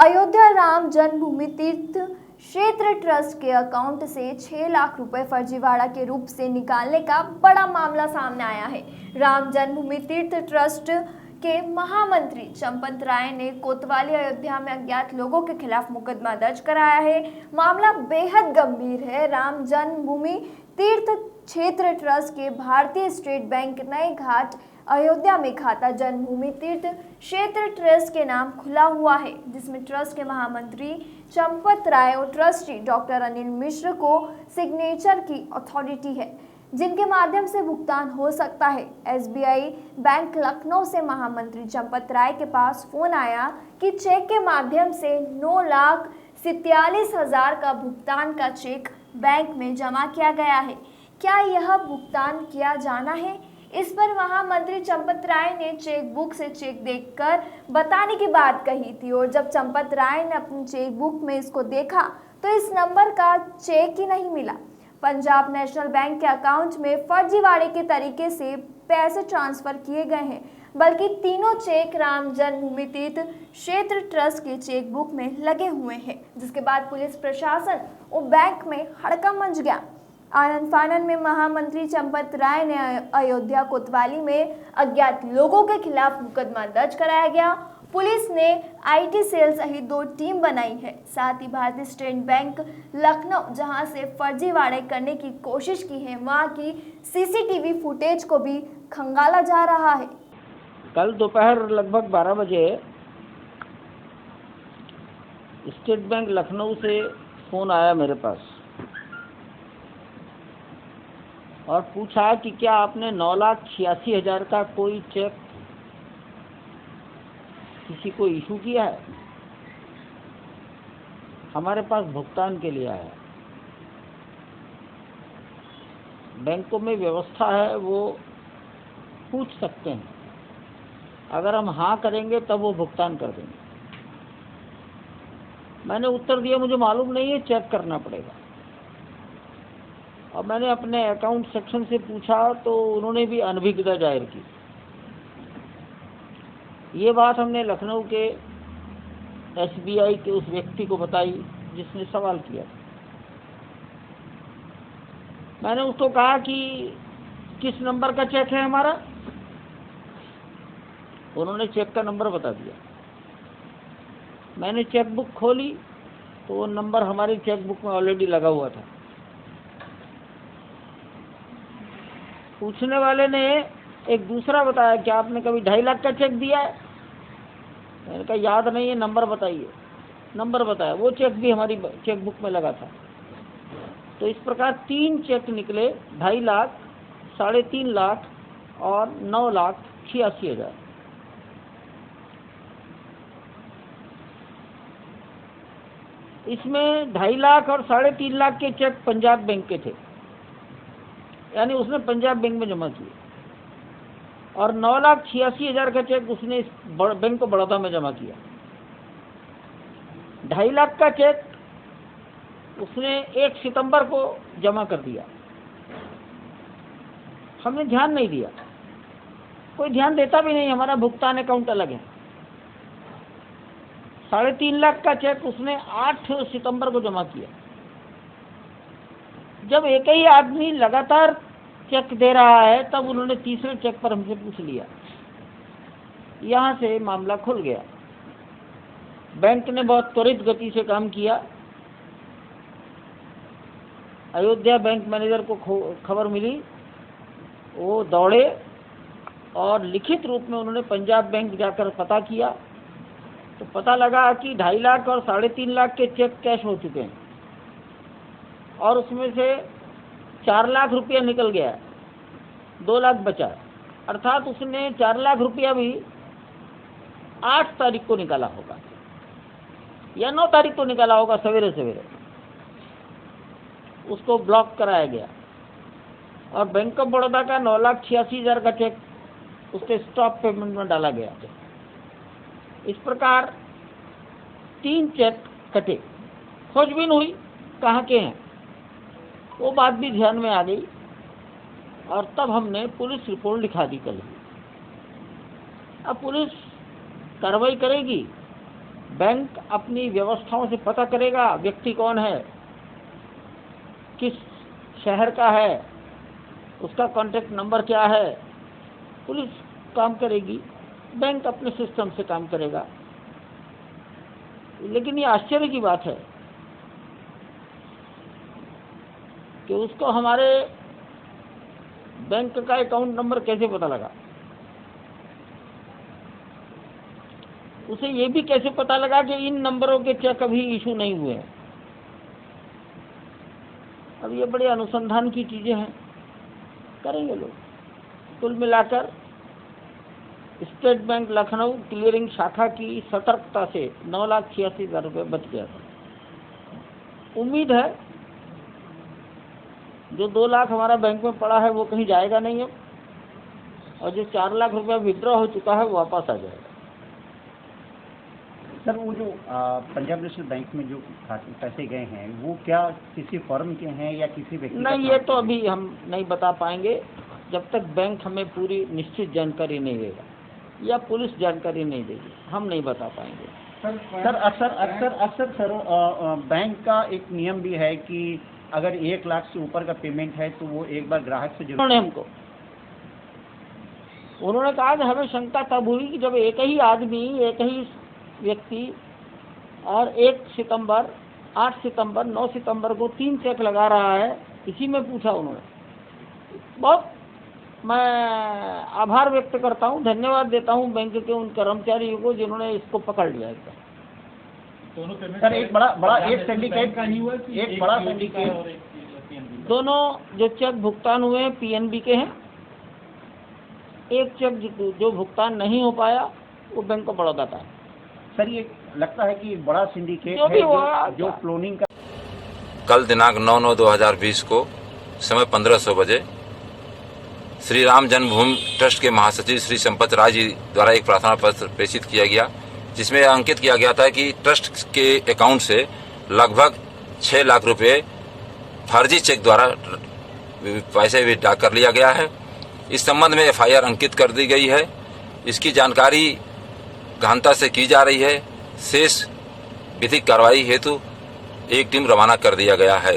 अयोध्या राम जन्मभूमि तीर्थ क्षेत्र ट्रस्ट के अकाउंट से 6 लाख रुपए फर्जीवाड़ा के रूप से निकालने का बड़ा मामला सामने आया है। राम जन्मभूमि तीर्थ ट्रस्ट के महामंत्री चंपत राय ने कोतवाली अयोध्या में अज्ञात लोगों के खिलाफ मुकदमा दर्ज कराया है। मामला बेहद गंभीर है। राम जन्मभूमि तीर्थ क्षेत्र ट्रस्ट के भारतीय स्टेट बैंक नए घाट अयोध्या में खाता जन्मभूमि तीर्थ क्षेत्र ट्रस्ट के नाम खुला हुआ है, जिसमें ट्रस्ट के महामंत्री चंपत राय और ट्रस्टी डॉक्टर अनिल मिश्र को सिग्नेचर की अथॉरिटी है, जिनके माध्यम से भुगतान हो सकता है। एसबीआई बैंक लखनऊ से महामंत्री चंपत राय के पास फोन आया कि चेक के माध्यम से 9,47,000 का भुगतान का चेक बैंक में जमा किया गया है। क्या यह भुगतान किया जाना है? इस पर महामंत्री चंपत राय ने चेक बुक से चेक देखकर बताने की बात कही थी, और जब चंपत राय ने अपनी चेक बुक में इसको देखा तो इस नंबर का चेक ही नहीं मिला। पंजाब नेशनल बैंक के अकाउंट में फर्जीवाड़े के तरीके से पैसे ट्रांसफर किए गए हैं, बल्कि तीनों चेक राम जन्मभूमि तीर्थ क्षेत्र ट्रस्ट के चेक बुक में लगे हुए हैं, जिसके बाद पुलिस प्रशासन और बैंक में हड़कंप मच गया। आनंद फानन में महामंत्री चंपत राय ने अयोध्या कोतवाली में अज्ञात लोगों के खिलाफ मुकदमा दर्ज कराया गया। पुलिस ने आईटी सेल सहित 2 टीम बनाई है। साथ ही भारतीय स्टेट बैंक लखनऊ, जहां से फर्जीवाड़े करने की कोशिश की है, वहां की सीसीटीवी फुटेज को भी खंगाला जा रहा है। कल दोपहर लगभग 12 बजे स्टेट बैंक लखनऊ से फ़ोन आया मेरे पास और पूछा कि क्या आपने 9,86,000 का कोई चेक किसी को इशू किया है? हमारे पास भुगतान के लिए आया है। बैंकों में व्यवस्था है, वो पूछ सकते हैं। अगर हम हाँ करेंगे तब वो भुगतान कर देंगे। मैंने उत्तर दिया, मुझे मालूम नहीं है, चेक करना पड़ेगा। और मैंने अपने अकाउंट सेक्शन से पूछा तो उन्होंने भी अनभिज्ञता जाहिर की। ये बात हमने लखनऊ के एसबीआई के उस व्यक्ति को बताई जिसने सवाल किया। मैंने उसको कहा कि किस नंबर का चेक है हमारा। उन्होंने चेक का नंबर बता दिया। मैंने चेक बुक खोली तो वो नंबर हमारी चेक बुक में ऑलरेडी लगा हुआ था। पूछने वाले ने एक दूसरा बताया, क्या आपने कभी 2.5 लाख का चेक दिया है? मैंने कहा याद नहीं है, नंबर बताइए। नंबर बताया, वो चेक भी हमारी चेक बुक में लगा था। तो इस प्रकार 3 चेक निकले, 2.5 लाख, 3.5 लाख और 9,86,000। इसमें 2.5 लाख और 3.5 लाख के चेक पंजाब बैंक के थे, यानी उसने पंजाब बैंक में जमा किए, और 9,86,000 का चेक उसने बैंक ऑफ बड़ौदा में जमा किया। 2.5 लाख का चेक उसने 1 सितंबर को जमा कर दिया। हमने ध्यान नहीं दिया, कोई ध्यान देता भी नहीं, हमारा भुगतान अकाउंट अलग है। 3.5 लाख का चेक उसने 8 सितंबर को जमा किया। जब एक ही आदमी लगातार चेक दे रहा है, तब उन्होंने तीसरे चेक पर हमसे पूछ लिया। यहाँ से मामला खुल गया। बैंक ने बहुत त्वरित गति से काम किया। अयोध्या बैंक मैनेजर को खबर मिली, वो दौड़े और लिखित रूप में उन्होंने पंजाब बैंक जाकर पता किया, तो पता लगा कि 2.5 लाख और 3.5 लाख के चेक कैश हो चुके हैं, और उसमें से 4 लाख रुपया निकल गया, 2 लाख बचा। अर्थात उसने 4 लाख रुपया भी 8 तारीख को निकाला होगा या 9 तारीख को निकाला होगा, सवेरे सवेरे। उसको ब्लॉक कराया गया और बैंक ऑफ बड़ौदा का 9,86,000 का चेक उसके स्टॉप पेमेंट में डाला गया। इस प्रकार 3 चेक कटे। खोजबीन हुई कहाँ के हैं, वो बात भी ध्यान में आ गई, और तब हमने पुलिस रिपोर्ट लिखा दी कल। अब पुलिस कार्रवाई करेगी, बैंक अपनी व्यवस्थाओं से पता करेगा व्यक्ति कौन है, किस शहर का है, उसका कॉन्टैक्ट नंबर क्या है। पुलिस काम करेगी, बैंक अपने सिस्टम से काम करेगा। लेकिन ये आश्चर्य की बात है कि उसको हमारे बैंक का अकाउंट नंबर कैसे पता लगा, उसे ये भी कैसे पता लगा कि इन नंबरों के चेक अभी इशू नहीं हुए हैं। अब ये बड़े अनुसंधान की चीज़ें हैं, करेंगे लोग। कुल मिलाकर स्टेट बैंक लखनऊ क्लियरिंग शाखा की सतर्कता से 9,86,000 रुपये बच गया था। उम्मीद है जो 2 लाख हमारा बैंक में पड़ा है वो कहीं जाएगा नहीं अब, और जो 4 लाख रुपया विड्रॉ हो चुका है वो वापस आ जाएगा। सर वो जो पंजाब नेशनल बैंक में जो पैसे गए हैं वो क्या किसी फर्म के हैं या किसी व्यक्ति? नहीं, ये तो अभी हम नहीं बता पाएंगे जब तक बैंक हमें पूरी निश्चित जानकारी नहीं देगा या पुलिस जानकारी नहीं देगी, हम नहीं बता पाएंगे। सर अक्सर सर बैंक का एक नियम भी है कि अगर 1 लाख से ऊपर का पेमेंट है तो वो एक बार ग्राहक से जरूर। उन्होंने कहा कि हमें शंका तब हुई कि जब एक ही आदमी, एक ही व्यक्ति और 1 सितंबर, 8 सितंबर, 9 सितंबर को 3 चेक लगा रहा है। इसी में पूछा उन्होंने। बहुत मैं आभार व्यक्त करता हूँ, धन्यवाद देता हूँ बैंक के उन कर्मचारियों को जिन्होंने इसको पकड़ लिया एकदम। सर एक बड़ा सिंडिकेट दोनों जो चेक भुगतान हुए हैं पीएनबी के हैं। एक चेक जो भुगतान नहीं हो पाया वो बैंक ऑफ बड़ौदा का है। सर ये लगता है कि बड़ा सिंडिकेट जो भी है जो क्लोनिंग का। कल दिनांक 9/9/2020 को समय 1500 बजे श्री राम जन्मभूमि ट्रस्ट के महासचिव श्री संपत राय जी द्वारा एक प्रार्थना पत्र प्रेषित किया गया, जिसमें अंकित किया गया था कि ट्रस्ट के अकाउंट से लगभग 6 लाख रुपए फर्जी चेक द्वारा पैसे विड्रॉ कर लिया गया है। इस संबंध में एफआईआर अंकित कर दी गई है। इसकी जानकारी गहनता से की जा रही है। शेष विधिक कार्रवाई हेतु एक टीम रवाना कर दिया गया है।